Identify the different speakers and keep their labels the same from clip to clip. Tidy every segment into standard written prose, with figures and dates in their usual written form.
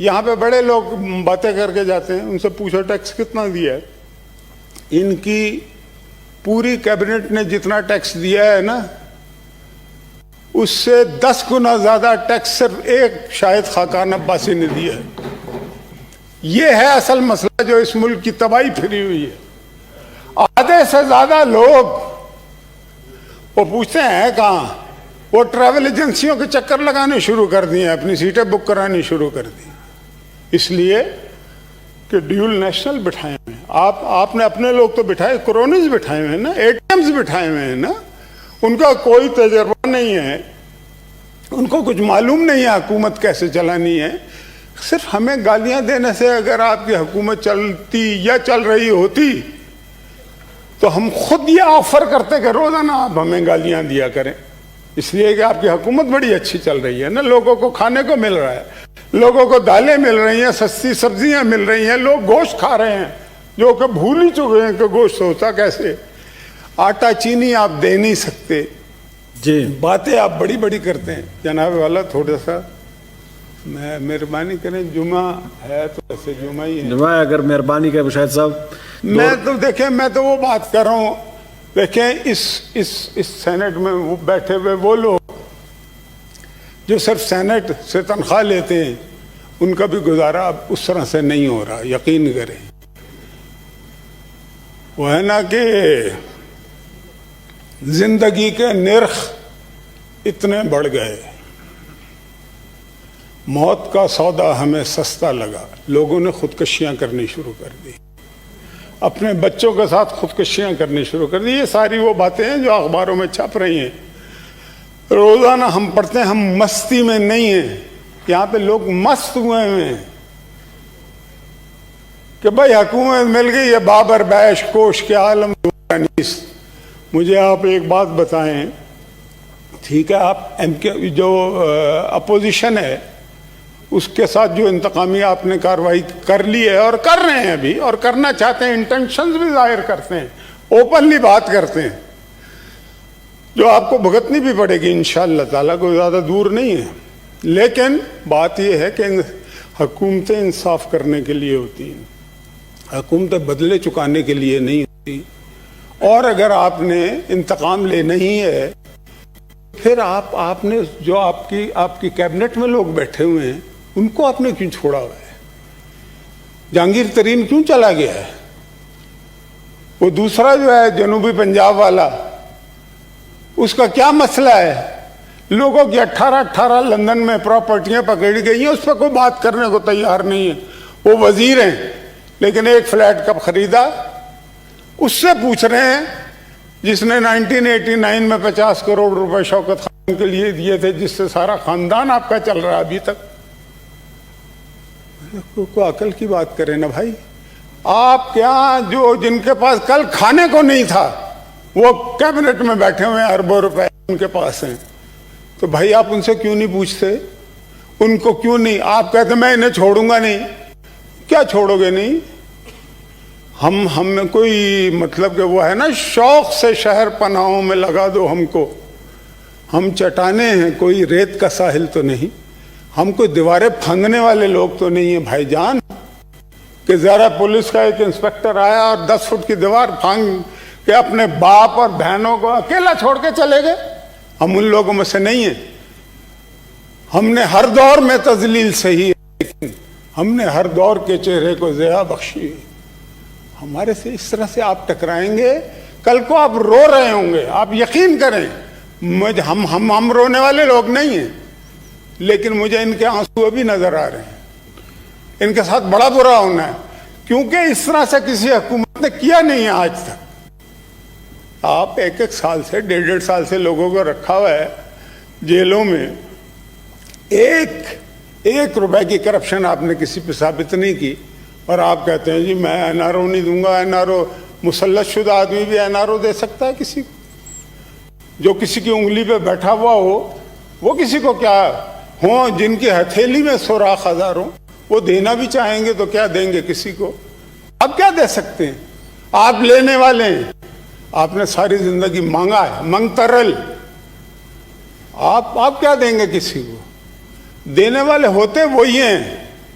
Speaker 1: یہاں پہ بڑے لوگ باتیں کر کے جاتے ہیں، ان سے پوچھو ٹیکس کتنا دیا ہے؟ ان کی پوری کیبنٹ نے جتنا ٹیکس دیا ہے نا، اس سے 10 گنا زیادہ ٹیکس صرف ایک شاہد خاقان عباسی نے دیا ہے۔ یہ ہے اصل مسئلہ جو اس ملک کی تباہی پھری ہوئی ہے۔ آدھے سے زیادہ لوگ وہ پوچھتے ہیں کہاں، وہ ٹریول ایجنسیوں کے چکر لگانے شروع کر دیے، اپنی سیٹیں بک کرانی شروع کر دی، اس لیے کہ ڈیول نیشنل بٹھائے ہوئے ہیں۔ آپ نے اپنے لوگ تو بٹھائے، کرونیز بٹھائے ہوئے ہیں نا، اے ٹی ایمز بٹھائے ہوئے ہیں نا، ان کا کوئی تجربہ نہیں ہے، ان کو کچھ معلوم نہیں ہے حکومت کیسے چلانی ہے۔ صرف ہمیں گالیاں دینے سے اگر آپ کی حکومت چلتی یا چل رہی ہوتی تو ہم خود یہ آفر کرتے کہ روزانہ آپ ہمیں گالیاں دیا کریں، اس لیے کہ آپ کی حکومت بڑی اچھی چل رہی ہے نا، لوگوں کو کھانے کو مل رہا ہے، لوگوں کو دالیں مل رہی ہیں، سستی سبزیاں مل رہی ہیں، لوگ گوشت کھا رہے ہیں جو کہ بھول ہی چکے ہیں کہ گوشت ہوتا کیسے۔ آٹا چینی آپ دے نہیں سکتے،
Speaker 2: جی
Speaker 1: باتیں آپ بڑی بڑی کرتے ہیں۔ جناب والا تھوڑا سا میں مہربانی کریں، جمعہ ہے تو ایسے جمعہ ہی ہے،
Speaker 2: جمعہ اگر مہربانی کریں شاہد صاحب۔
Speaker 1: میں تو دیکھیں، میں تو وہ بات کر رہا ہوں، دیکھیں اس سینٹ میں وہ بیٹھے ہوئے وہ لوگ جو صرف سینٹ سے تنخواہ لیتے ہیں، ان کا بھی گزارا اب اس طرح سے نہیں ہو رہا، یقین کریں۔ وہ ہے نا کہ زندگی کے نرخ اتنے بڑھ گئے، موت کا سودا ہمیں سستا لگا، لوگوں نے خودکشیاں کرنی شروع کر دی، اپنے بچوں کے ساتھ خودکشیاں کرنی شروع کر دی۔ یہ ساری وہ باتیں ہیں جو اخباروں میں چھپ رہی ہیں، روزانہ ہم پڑھتے ہیں، ہم مستی میں نہیں ہیں، یہاں پہ لوگ مست ہوئے ہیں کہ بھائی حکومت مل گئی ہے، بابر بیش کوش کے عالم انیس۔ مجھے آپ ایک بات بتائیں، ٹھیک ہے، آپ ایم کے جو اپوزیشن ہے اس کے ساتھ جو انتقامی آپ نے کارروائی کر لی ہے اور کر رہے ہیں ابھی، اور کرنا چاہتے ہیں، انٹینشنز بھی ظاہر کرتے ہیں، اوپنلی بات کرتے ہیں، جو آپ کو بھگتنی بھی پڑے گی انشاءاللہ تعالیٰ، کوئی زیادہ دور نہیں ہے۔ لیکن بات یہ ہے کہ حکومتیں انصاف کرنے کے لیے ہوتی ہیں، حکومتیں بدلے چکانے کے لیے نہیں ہوتی، اور اگر آپ نے انتقام لینا ہی ہے پھر آپ نے جو آپ کی کیبنٹ میں لوگ بیٹھے ہوئے ہیں ان کو آپ نے کیوں چھوڑا ہوا ہے؟ جہانگیر ترین کیوں چلا گیا ہے؟ وہ دوسرا جو ہے جنوبی پنجاب والا، اس کا کیا مسئلہ ہے؟ لوگوں کی 18 لندن میں پراپرٹیاں پکڑی گئی ہیں، اس پہ کوئی بات کرنے کو تیار نہیں ہے۔ وہ وزیر ہیں لیکن ایک فلیٹ کب خریدا اس سے پوچھ رہے ہیں جس نے 1989 میں 50 کروڑ روپے شوکت خان کے لیے دیے تھے، جس سے سارا خاندان آپ کا چل رہا ابھی تک۔ کوئی عقل کی بات کریں نا بھائی، آپ کیا جو جن کے پاس کل کھانے کو نہیں تھا وہ کیبنٹ میں بیٹھے ہوئے ہیں، اربوں روپے ان کے پاس ہیں، تو بھائی آپ ان سے کیوں نہیں پوچھتے؟ ان کو کیوں نہیں؟ آپ کہتے میں انہیں چھوڑوں گا نہیں، کیا چھوڑو گے نہیں؟ ہم کوئی مطلب کہ وہ ہے نا، شوق سے شہر پناہوں میں لگا دو ہم کو، ہم چٹانے ہیں، کوئی ریت کا ساحل تو نہیں، ہم کوئی دیواریں پھندنے والے لوگ تو نہیں ہیں بھائی جان، کہ ذرا پولیس کا ایک انسپیکٹر آیا اور 10 فٹ کی دیوار پھانگ کے اپنے باپ اور بہنوں کو اکیلا چھوڑ کے چلے گئے۔ ہم ان لوگوں میں سے نہیں ہیں، ہم نے ہر دور میں تذلیل سہی ہے، لیکن ہم نے ہر دور کے چہرے کو ضیاء بخشی۔ ہمارے سے اس طرح سے آپ ٹکرائیں گے، کل کو آپ رو رہے ہوں گے، آپ یقین کریں، ہم رونے والے لوگ نہیں ہیں، لیکن مجھے ان کے آنسو ابھی نظر آ رہے ہیں، ان کے ساتھ بڑا برا ہونا ہے، کیونکہ اس طرح سے کسی حکومت نے کیا نہیں ہے آج تک۔ آپ ایک سال سے 1.5 سال سے لوگوں کو رکھا ہوا ہے جیلوں میں، ایک روپے کی کرپشن آپ نے کسی پہ ثابت نہیں کی، اور آپ کہتے ہیں جی میں این آر او نہیں دوں گا۔ این آر او، مسلط شدہ آدمی بھی این آر او دے سکتا ہے کسی کو؟ جو کسی کی انگلی پہ بیٹھا ہوا ہو وہ کسی کو کیا ہوں، جن کی ہتھیلی میں سوراخ ہزاروں، وہ دینا بھی چاہیں گے تو کیا دیں گے کسی کو؟ آپ کیا دے سکتے ہیں؟ آپ لینے والے ہیں، آپ نے ساری زندگی مانگا ہے، منگترل، آپ کیا دیں گے کسی کو؟ دینے والے ہوتے وہی ہیں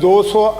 Speaker 1: 200